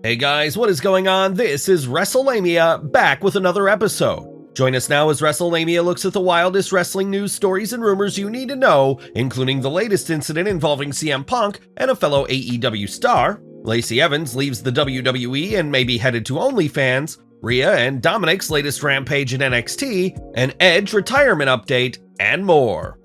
Hey guys, what is going on? This is Wrestlelamia, back with another episode. Join us now as Wrestlelamia looks at the wildest wrestling news, stories, and rumors you need to know, including the latest incident involving CM Punk and a fellow AEW star. Lacey Evans leaves the WWE and may be headed to OnlyFans. Rhea and Dominik's latest rampage in NXT, an Edge retirement update, and more.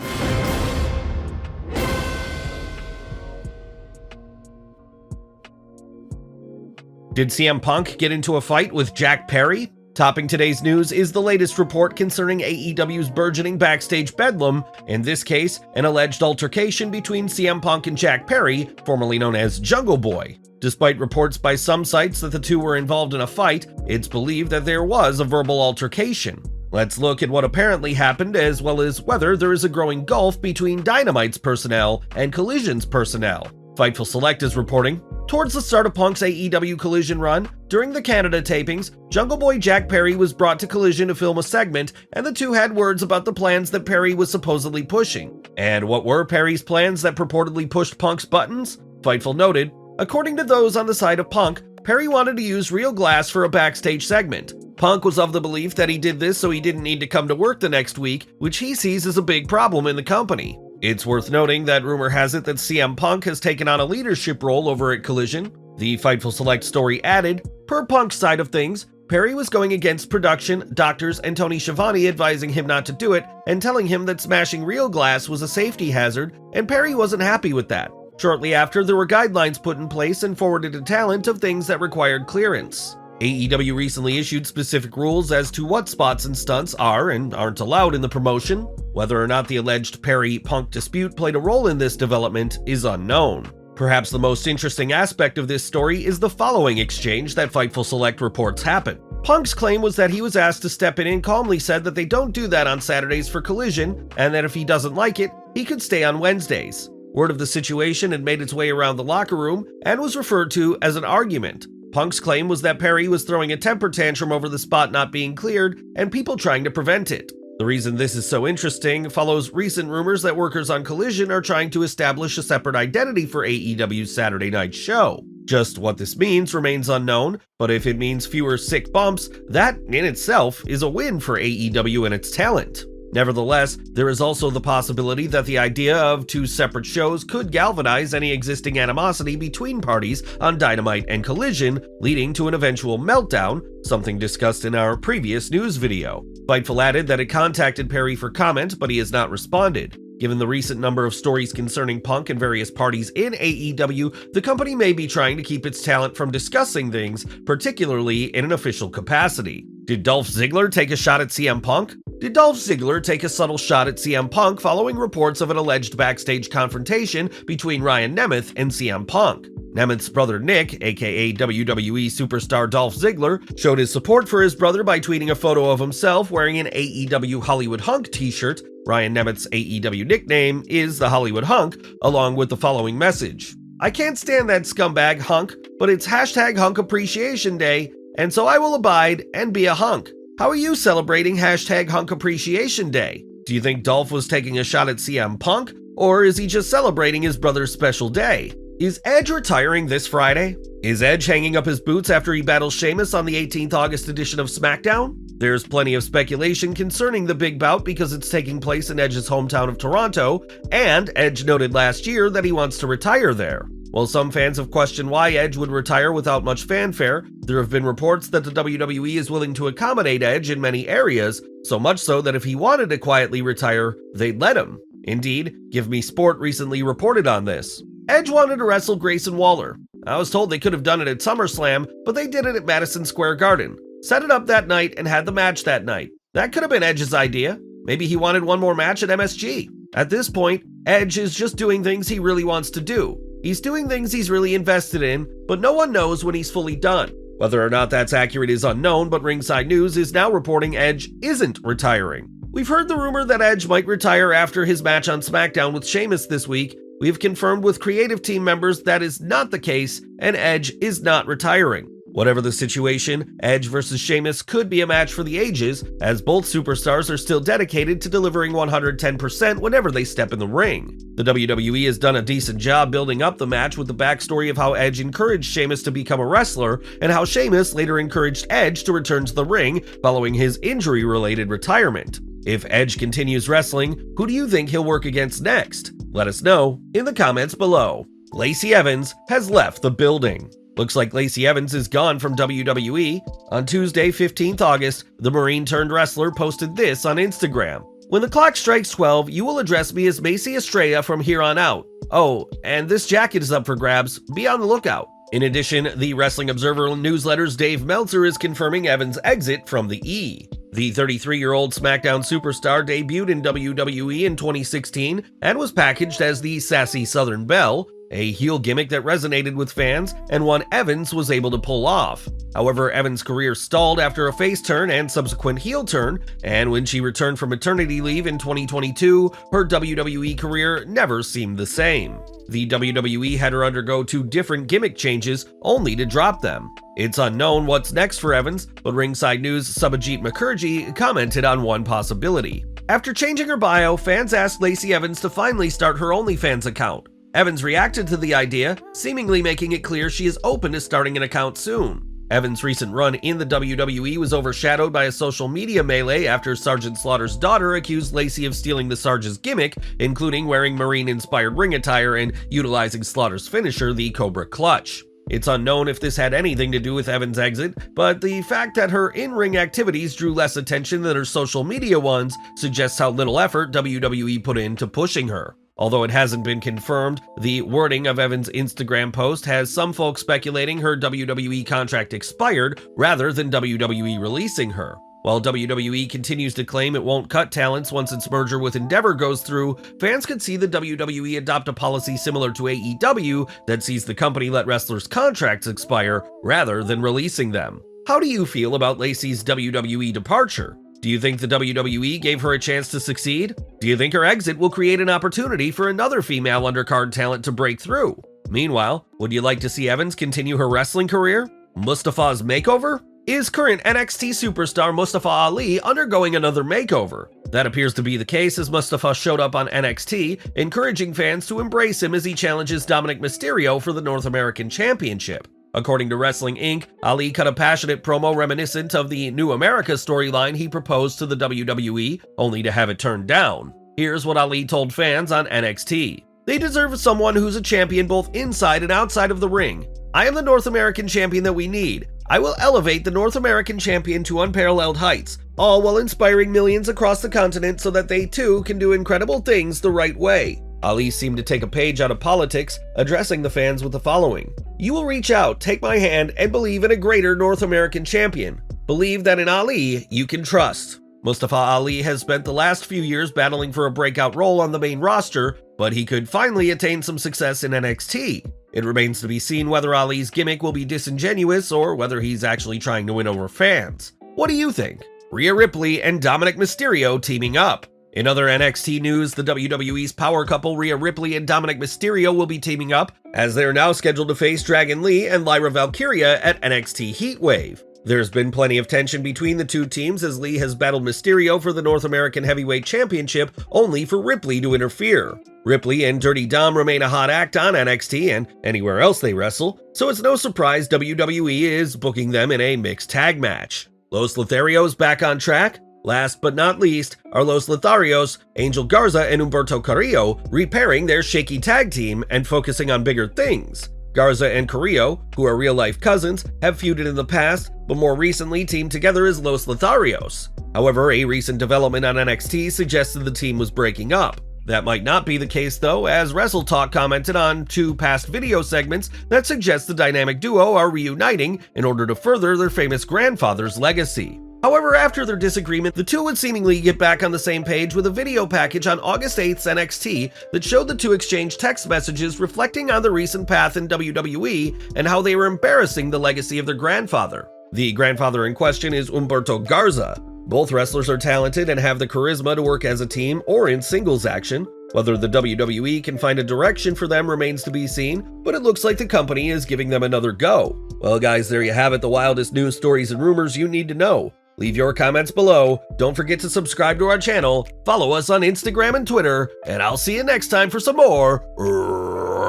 Did CM Punk get into a fight with Jack Perry? Topping today's news is the latest report concerning AEW's burgeoning backstage bedlam, in this case, an alleged altercation between CM Punk and Jack Perry, formerly known as Jungle Boy. Despite reports by some sites that the two were involved in a fight, it's believed that there was a verbal altercation. Let's look at what apparently happened, as well as whether there is a growing gulf between Dynamite's personnel and Collision's personnel. Fightful Select is reporting, towards the start of Punk's AEW Collision run, during the Canada tapings, Jungle Boy Jack Perry was brought to Collision to film a segment, and the two had words about the plans that Perry was supposedly pushing. And what were Perry's plans that purportedly pushed Punk's buttons? Fightful noted, according to those on the side of Punk, Perry wanted to use real glass for a backstage segment. Punk was of the belief that he did this so he didn't need to come to work the next week, which he sees as a big problem in the company. It's worth noting that rumor has it that CM Punk has taken on a leadership role over at Collision. The Fightful Select story added, per Punk's side of things, Perry was going against production, doctors, and Tony Schiavone advising him not to do it and telling him that smashing real glass was a safety hazard, and Perry wasn't happy with that. Shortly after, there were guidelines put in place and forwarded to talent of things that required clearance. AEW recently issued specific rules as to what spots and stunts are and aren't allowed in the promotion. Whether or not the alleged Perry-Punk dispute played a role in this development is unknown. Perhaps the most interesting aspect of this story is the following exchange that Fightful Select reports happened. Punk's claim was that he was asked to step in and calmly said that they don't do that on Saturdays for Collision, and that if he doesn't like it, he could stay on Wednesdays. Word of the situation had made its way around the locker room and was referred to as an argument. Punk's claim was that Perry was throwing a temper tantrum over the spot not being cleared and people trying to prevent it. The reason this is so interesting follows recent rumors that workers on Collision are trying to establish a separate identity for AEW's Saturday night show. Just what this means remains unknown, but if it means fewer sick bumps, that in itself is a win for AEW and its talent. Nevertheless, there is also the possibility that the idea of two separate shows could galvanize any existing animosity between parties on Dynamite and Collision, leading to an eventual meltdown, something discussed in our previous news video. Fightful added that it contacted Perry for comment, but he has not responded. Given the recent number of stories concerning Punk and various parties in AEW, the company may be trying to keep its talent from discussing things, particularly in an official capacity. Did Dolph Ziggler take a shot at CM Punk? Did Dolph Ziggler take a subtle shot at CM Punk following reports of an alleged backstage confrontation between Ryan Nemeth and CM Punk? Nemeth's brother Nick, aka WWE superstar Dolph Ziggler, showed his support for his brother by tweeting a photo of himself wearing an AEW Hollywood Hunk t-shirt. Ryan Nemeth's AEW nickname is the Hollywood Hunk, along with the following message. I can't stand that scumbag hunk, but it's hashtag Hunk Appreciation Day, and so I will abide and be a hunk. How are you celebrating hashtag Hunk Appreciation Day? Do you think Dolph was taking a shot at CM Punk, or is he just celebrating his brother's special day? Is Edge retiring this Friday? Is Edge hanging up his boots after he battles Sheamus on the 18th August edition of SmackDown? There's plenty of speculation concerning the big bout because it's taking place in Edge's hometown of Toronto, and Edge noted last year that he wants to retire there. While some fans have questioned why Edge would retire without much fanfare, there have been reports that the WWE is willing to accommodate Edge in many areas, so much so that if he wanted to quietly retire, they'd let him. Indeed, Give Me Sport recently reported on this. Edge wanted to wrestle Grayson Waller. I was told they could have done it at SummerSlam, but they did it at Madison Square Garden. Set it up that night and had the match that night. That could have been Edge's idea. Maybe he wanted one more match at MSG. At this point, Edge is just doing things he really wants to do. He's doing things he's really invested in, but no one knows when he's fully done. Whether or not that's accurate is unknown, but Ringside News is now reporting Edge isn't retiring. We've heard the rumor that Edge might retire after his match on SmackDown with Sheamus this week. We've confirmed with creative team members that is not the case, and Edge is not retiring. Whatever the situation, Edge versus Sheamus could be a match for the ages, as both superstars are still dedicated to delivering 110% whenever they step in the ring. The WWE has done a decent job building up the match with the backstory of how Edge encouraged Sheamus to become a wrestler, and how Sheamus later encouraged Edge to return to the ring following his injury-related retirement. If Edge continues wrestling, who do you think he'll work against next? Let us know in the comments below. Lacey Evans has left the building. Looks like Lacey Evans is gone from WWE. On Tuesday, 15th August, the Marine-turned-wrestler posted this on Instagram. "When the clock strikes 12, you will address me as Macy Estrella from here on out. Oh, and this jacket is up for grabs. Be on the lookout." In addition, the Wrestling Observer newsletter's Dave Meltzer is confirming Evans' exit from the E. The 33-year-old SmackDown superstar debuted in WWE in 2016 and was packaged as the Sassy Southern Belle, a heel gimmick that resonated with fans and one Evans was able to pull off. However, Evans' career stalled after a face turn and subsequent heel turn, and when she returned from maternity leave in 2022, her WWE career never seemed the same. The WWE had her undergo 2 different gimmick changes, only to drop them. It's unknown what's next for Evans, but Ringside News' Subhajit Mukherjee commented on one possibility. After changing her bio, fans asked Lacey Evans to finally start her OnlyFans account. Evans reacted to the idea, seemingly making it clear she is open to starting an account soon. Evans' recent run in the WWE was overshadowed by a social media melee after Sergeant Slaughter's daughter accused Lacey of stealing the Sarge's gimmick, including wearing Marine-inspired ring attire and utilizing Slaughter's finisher, the Cobra Clutch. It's unknown if this had anything to do with Evans' exit, but the fact that her in-ring activities drew less attention than her social media ones suggests how little effort WWE put into pushing her. Although it hasn't been confirmed, the wording of Evans' Instagram post has some folks speculating her WWE contract expired rather than WWE releasing her. While WWE continues to claim it won't cut talents once its merger with Endeavor goes through, fans could see the WWE adopt a policy similar to AEW that sees the company let wrestlers' contracts expire rather than releasing them. How do you feel about Lacey's WWE departure? Do you think the WWE gave her a chance to succeed? Do you think her exit will create an opportunity for another female undercard talent to break through? Meanwhile, would you like to see Evans continue her wrestling career? Mustafa's makeover? Is current NXT superstar Mustafa Ali undergoing another makeover? That appears to be the case, as Mustafa showed up on NXT, encouraging fans to embrace him as he challenges Dominik Mysterio for the North American Championship. According to Wrestling Inc., Ali cut a passionate promo reminiscent of the New America storyline he proposed to the WWE, only to have it turned down. Here's what Ali told fans on NXT. "They deserve someone who's a champion both inside and outside of the ring. I am the North American champion that we need. I will elevate the North American champion to unparalleled heights, all while inspiring millions across the continent so that they too can do incredible things the right way." Ali seemed to take a page out of politics, addressing the fans with the following. "You will reach out, take my hand, and believe in a greater North American champion. Believe that in Ali, you can trust." Mustafa Ali has spent the last few years battling for a breakout role on the main roster, but he could finally attain some success in NXT. It remains to be seen whether Ali's gimmick will be disingenuous or whether he's actually trying to win over fans. What do you think? Rhea Ripley and Dominik Mysterio teaming up. In other NXT news, the WWE's power couple Rhea Ripley and Dominik Mysterio will be teaming up, as they are now scheduled to face Dragon Lee and Lyra Valkyria at NXT Heatwave. There's been plenty of tension between the two teams, as Lee has battled Mysterio for the North American Heavyweight Championship, only for Ripley to interfere. Ripley and Dirty Dom remain a hot act on NXT and anywhere else they wrestle, so it's no surprise WWE is booking them in a mixed tag match. Los Lotharios back on track? Last but not least are Los Lotharios, Angel Garza, and Humberto Carrillo repairing their shaky tag team and focusing on bigger things. Garza and Carrillo, who are real-life cousins, have feuded in the past, but more recently teamed together as Los Lotharios. However, a recent development on NXT suggested the team was breaking up. That might not be the case though, as WrestleTalk commented on 2 past video segments that suggest the dynamic duo are reuniting in order to further their famous grandfather's legacy. However, after their disagreement, the two would seemingly get back on the same page with a video package on August 8th's NXT that showed the two exchange text messages reflecting on the recent path in WWE and how they were embarrassing the legacy of their grandfather. The grandfather in question is Humberto Garza. Both wrestlers are talented and have the charisma to work as a team or in singles action. Whether the WWE can find a direction for them remains to be seen, but it looks like the company is giving them another go. Well, guys, there you have it, the wildest news stories and rumors you need to know. Leave your comments below, don't forget to subscribe to our channel, follow us on Instagram and Twitter, and I'll see you next time for some more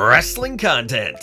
wrestling content.